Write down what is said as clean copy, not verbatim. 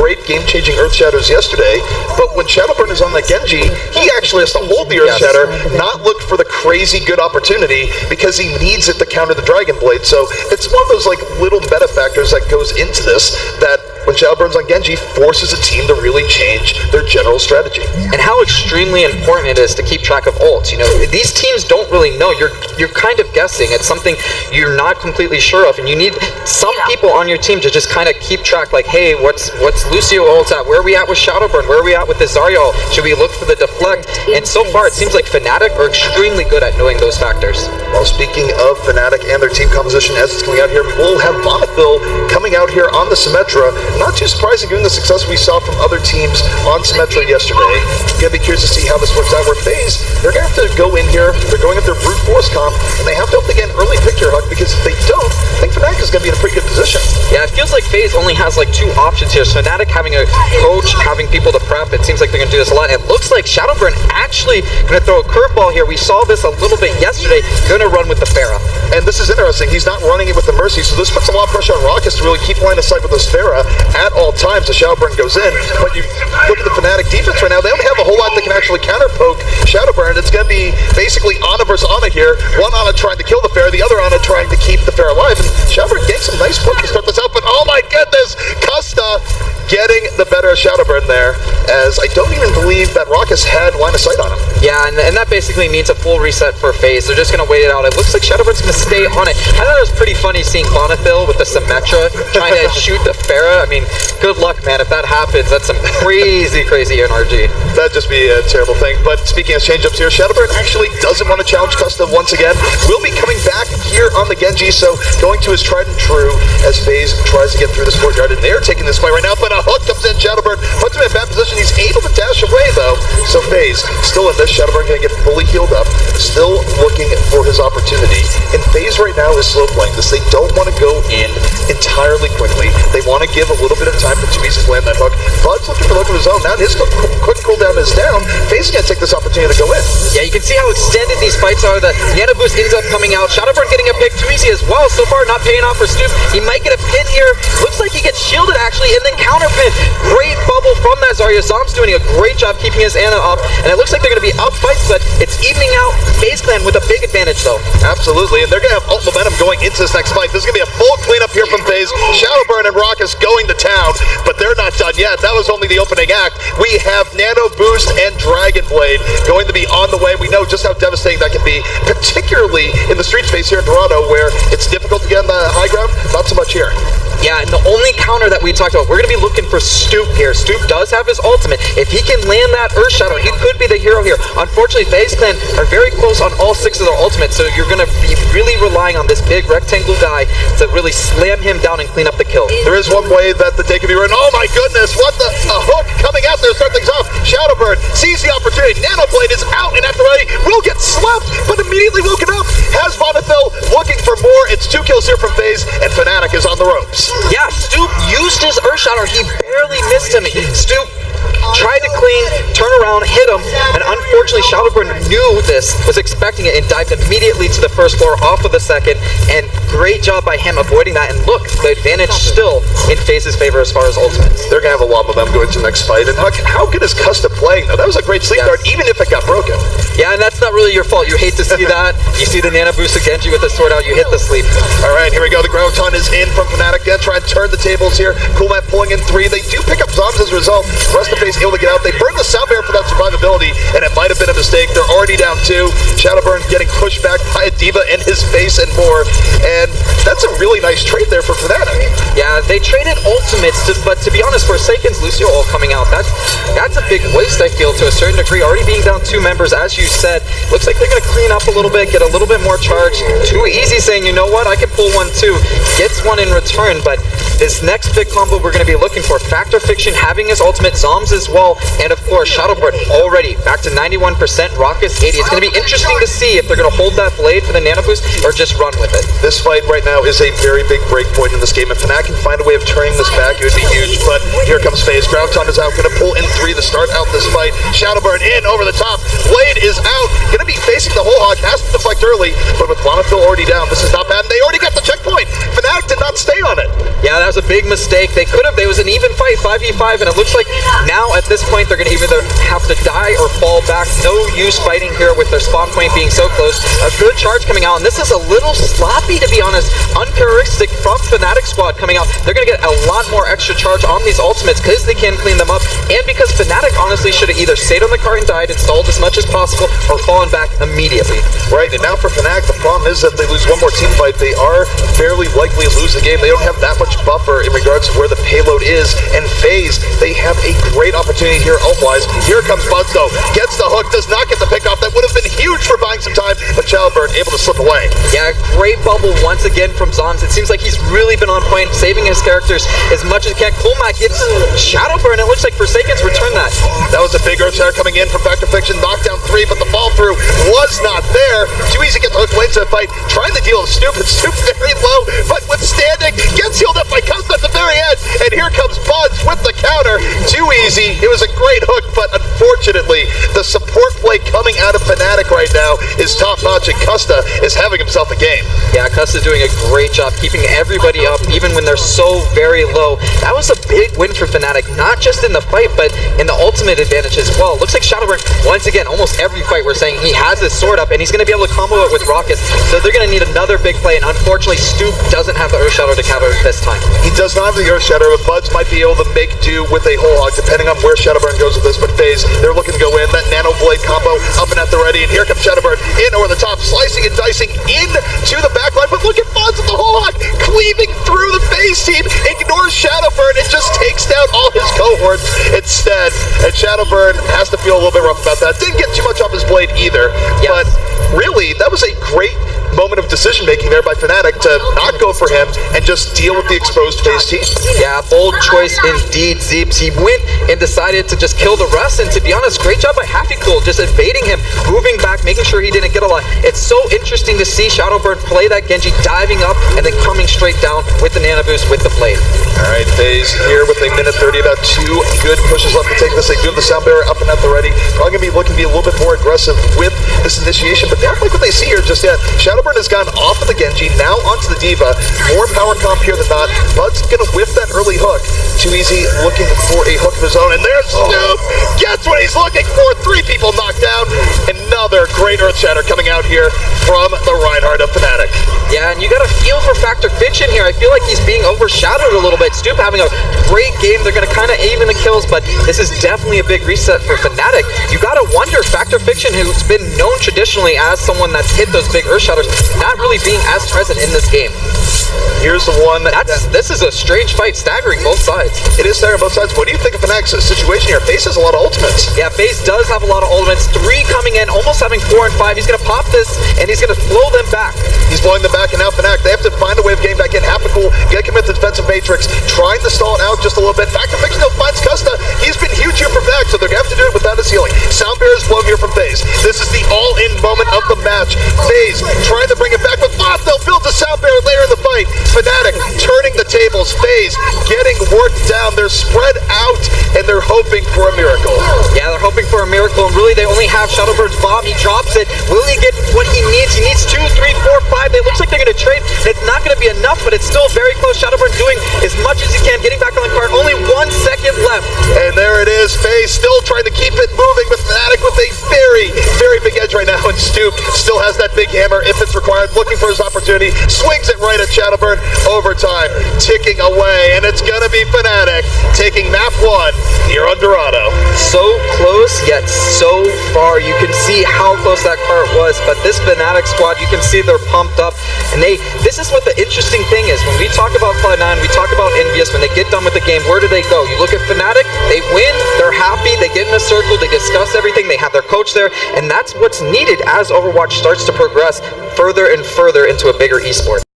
great game-changing Earth Shatters yesterday, but when Shadowburn is on that Genji, he actually has to hold the Earth Shatter, not look for the crazy good opportunity, because he needs it to counter the Dragon Blade. So it's one of those like little meta factors that goes into this, that when Shadowburn's on Genji, forces a team to really change their general strategy. And how extremely important it is to keep track of ults. You know, these teams don't really know. You're kind of guessing. It's something you're not completely sure of, and you need some people on your team to just kind of keep track, like, hey, what's Lucio ult at? Where are we at with Shadowburn? Where are we at with this Zarya ult? Should we look for the deflect? And so far, it seems like Fnatic are extremely good at knowing those factors. Well, speaking of Fnatic and their team composition as it's coming out here, we will have Vonethil coming out here on the Symmetra. Not too surprising given the success we saw from other teams on Symmetra yesterday. Gonna be curious to see how this works out. Where FaZe, they're gonna have to go in here, they're going up their brute force comp, and they have to hope they get an early pick here, Huck, because if they don't, I think Fnatic is gonna be in a pretty good position. Yeah, it feels like FaZe only has like two options here. Fnatic having a coach, having people to prep, it seems like they're gonna do this a lot. It looks like Shadowburn actually gonna throw a curveball here. We saw this a little bit yesterday, gonna run with the Pharah. And this is interesting, he's not running it with the Mercy, so this puts a lot of pressure on Raucus to really keep line of sight with this Pharah at all times as Shadowburn goes in. But you look at the Fnatic defense right now, they don't have a whole lot that can actually counter-poke Shadowburn. It's going to be basically Ana versus Ana here. One Ana trying to kill the Pharah, the other Ana trying to keep the Pharah alive. And Shadowburn getting some nice poke to start this out, but oh my goodness, Custa getting the better of Shadowburn there, as I don't even believe that Raucus had line of sight on him. Yeah, and that basically means a full reset for FaZe. They're just going to wait it out. It looks like Shadowburn's going to stay on it. I thought it was pretty funny seeing Vonethil with the Symmetra trying to shoot the Pharah. I mean, good luck, man. If that happens, that's some crazy, crazy NRG. That'd just be a terrible thing. But speaking of change-ups here, Shadowburn actually doesn't want to challenge Custa once again. Will be coming back here on the Genji, so going to his tried and true as FaZe tries to get through this courtyard. And they're taking this fight right now, but a hook comes in. Shadowburn puts him in a bad position. He's able to dash away, though. So FaZe still in this. Shadowburn going to get fully healed up, still looking for his opportunity. And FaZe right now is slow playing this. They don't want to go in entirely quickly. They want to give a little bit of time for 2easy to land that hook. Bud's looking for the look of his own. Now his quick cooldown is down. FaZe is going to take this opportunity to go in. Yeah, you can see how extended these fights are. The Nano Boost ends up coming out. Shadowburn getting a pick. 2easy as well. So far, not paying off for Stoop. He might get a pin here. Looks like he gets shielded, actually, and then counter pin. Great bubble from that Zarya. Zom's doing a great job keeping his Ana up, and it looks like they're going to be up fights, but it's evening out. FaZe Clan with a big advantage, though. Absolutely, and they're going to have ult momentum going into this next fight. This is going to be a full cleanup here from FaZe. Shadowburn and Raucus going to town, but they're not done yet. That was only the opening act. We have Nano Boost and Dragon Blade going to be on the way. We know just how devastating that can be, particularly in the street space here in Toronto, where it's difficult to get on the high ground. Not so much here. Yeah, and the only counter that we talked about, we're going to be looking for Stoop here. Stoop does have his ultimate. If he can land that Earth Shadow, he could be the hero here. Unfortunately, FaZe Clan are very close on all 6 of their ultimates, so you're going to be really relying on this big rectangle guy to really slam him down and clean up the kill. There is one way that the day can be written. Oh my goodness, what the? A hook coming out there to start things off. Shadowburn sees the opportunity. Nanoblade is out, and after that, will get slept, but immediately woken up. Has Vonethil looking for more. It's 2 kills here from FaZe, and Fnatic is on the ropes. Yeah, Stoop used his Earth Shadow. He barely missed him. Stoop tried to clean, turn around, hit him, and unfortunately Shadowburn knew this, was expecting it, and dived immediately to the first floor off of the second, and great job by him avoiding that. And look, the advantage still in FaZe's favor as far as ultimates. They're going to have a lot of them going to the next fight, and how good is Custa playing, though? That was a great sleep guard, even if it got broken. Yeah, and that's not really your fault. You hate to see that. You see the Nano Boost of Genji with the sword out, you hit the sleep. All right, here we go. The Graviton is in from Fnatic. They're trying to turn the tables here. Coolmat pulling in 3. They do pick up Zombs as a result. The rest of FaZe able to get out. They burn the sound barrier for that survivability, and it might have been a mistake. They're already down 2. Shadowburn getting pushed back by a D.Va in his face and more. And that's a really nice trade there for Fnatic. Yeah, they traded ultimates, but to be honest, Forsaken's Lucio ult coming out, that's a big waste, I feel, to a certain degree. Already being down 2 members, as you said. Looks like they're going to clean up a little bit, get a little bit more charge. 2easy saying, you know what, I can pull one too. Gets one in return, but this next big combo we're going to be looking for, Factor Fiction having his ultimate, Zombs as well, and of course Shadowburn already back to 91%, Raucus 80. It's going to be interesting to see if they're going to hold that blade for the Nano Boost or just run with it. This fight right now is a very big break point in this game. If Fnatic can find a way of turning this back, it would be huge. But here comes FaZe. Ground Taunt is out, going to pull in 3 to start out this fight. Shadowburn in over the top. Blade is out, going to be facing the whole hog. Has to deflect early, but with Bonafil already down, this is not bad. And they already got the checkpoint. Fnatic did not stay on it. Yeah, that was a big mistake. They could have. There was an even fight, 5v5, and it looks like now at this point they're going to either have to die or fall back. No use fighting here with their spawn point being so close. A good charge coming out, and this is a little sloppy, to be honest. Uncharacteristic from Fnatic squad coming out. They're going to get a lot more extra charge on these ultimates because they can clean them up, and because Fnatic honestly should have either stayed on the car and died, installed as much as possible, or fallen back immediately. Right, and now for Fnatic, the problem is that if they lose one more team fight, they are fairly likely to lose the game. They don't have that much buffer in regards to where the payload is, and FaZe, they have a great opportunity here ult-wise. Here comes Buzz, though. Gets the hook, does not get the pick off. That would have been huge for buying some time, but Shadowburn able to slip away. Yeah, great bubble once again from Zoms. It seems like he's really been on point, saving his characters as much as he can. Kulmak gets Shadowburn. It looks like Forsaken's returned that. That was a big Earthshatter coming in from Factor Fiction. Knockdown 3, but the fall through was not there. Too easy to get the hook late to the fight. Trying to deal with Snoop. It's Snoop very low, but withstanding. Gets healed up by Custom at the very end. And here comes Buds with the counter. Too easy. It was a great hook, but unfortunately, the support play coming out of Fnatic right now is top-notch, and Custa is having himself a game. Yeah, Custa's doing a great job keeping everybody up, even when they're so very low. That was a big win for Fnatic, not just in the fight, but in the ultimate advantage as well. Looks like Shadowburn, once again, almost every fight we're saying he has his sword up, and he's going to be able to combo it with rockets, so they're going to need another big play, and unfortunately, Stoop doesn't have the Earthshatter to counter this time. He does not have the Earthshatter, but Buds might be able to make do with a whole hog, depending on where Shadowburn goes with this, but FaZe, they're looking to go in. That Nano Blade combo up and at the ready, and here comes Shadowburn in over the top, slicing and dicing into the backline, but look at Buds with the whole hog, cleaving through the FaZe team, ignores Shadowburn, and just takes down all his cohorts instead, and Shadowburn has to feel a little bit rough about that. Didn't get too much off his blade either, yes. But really, that was a great moment of decision making there by Fnatic to not go for him and just deal with the exposed FaZe team. Yeah, bold choice indeed, Zeeps. He went and decided to just kill the rest, and to be honest, great job by HappyCool, just evading him, moving back, making sure he didn't get a lot. It's so interesting to see Shadowburn play that Genji, diving up and then coming straight down with the Nano Boost with the blade. Alright, FaZe here with a minute 30, about 2 good pushes left to take this. They do have the sound barrier up and at the ready. Probably going to be looking to be a little bit more aggressive with this initiation, but they don't like what they see here just yet. Shadowburn has gone off of the Genji, now onto the D.Va. More power comp here than not. Bud's going to whiff that early hook. Too easy, looking for a hook of his own, and there's Snoop! Gets what he's looking for! 3 people knocked down. Another great Earthshatter coming out here from the Reinhardt of Fnatic. Yeah, and you got to feel for Factor Fiction here. I feel like he's being overshadowed a little bit. Stoop having a great game. They're going to kind of even the kills, but this is definitely a big reset for Fnatic. You got to wonder, Factor Fiction, who's been known traditionally as someone that's hit those big Earthshatters, not really being as present in this game. Here's the one this is a strange fight, staggering both sides. It is staggering both sides. What do you think of Fnatic's situation here? FaZe has a lot of ultimates. Yeah, FaZe does have a lot of ultimates. 3 coming in, almost having 4 and 5. He's going to pop this, and he's going to blow them back. He's blowing them back, and now Fnatic, they have to find a way of getting back in. HappyCool, get commit to defensive matrix, trying to stall it out just a little bit. Factor Fiction, though, finds Custa. He's been huge here for Fnatic, so they're going to have to do it without his healing. Sound Bear is blown here from FaZe. This is the all-in moment of the match. FaZe trying to bring it back, but they'll build the Sound Bear later in the fight. Fnatic turning the tables. FaZe getting worked down. They're spread out, and they're hoping for a miracle. Yeah, they're hoping for a miracle, and really they only have Shadowbird's bomb. He drops it. Will he get what he needs? He needs 2, 3, 4, 5. It looks like they're going to trade. It's not going to be enough, but it's still very close. Shadowbird doing as much as he can, getting back on the card. Only 1 second left. And there it is. FaZe still trying to keep it moving, but Fnatic with a very, very big edge right now, and Stoop still has that big hammer if it's required, looking for his opportunity, swings it right at Shadowburn. Overtime ticking away, and it's gonna be Fnatic taking map 1 here on Dorado. So close, yet so far. You can see how close that cart was, but this Fnatic squad, you can see they're pumped up, and this is what the interesting thing is. When we talk about Cloud9, we talk about Envious, when they get done with the game, where do they go? You look at Fnatic, they win, they're happy, they get in a circle, they discuss everything, they have their coach there, and that's what's needed as Overwatch starts to progress further and further into a bigger esport.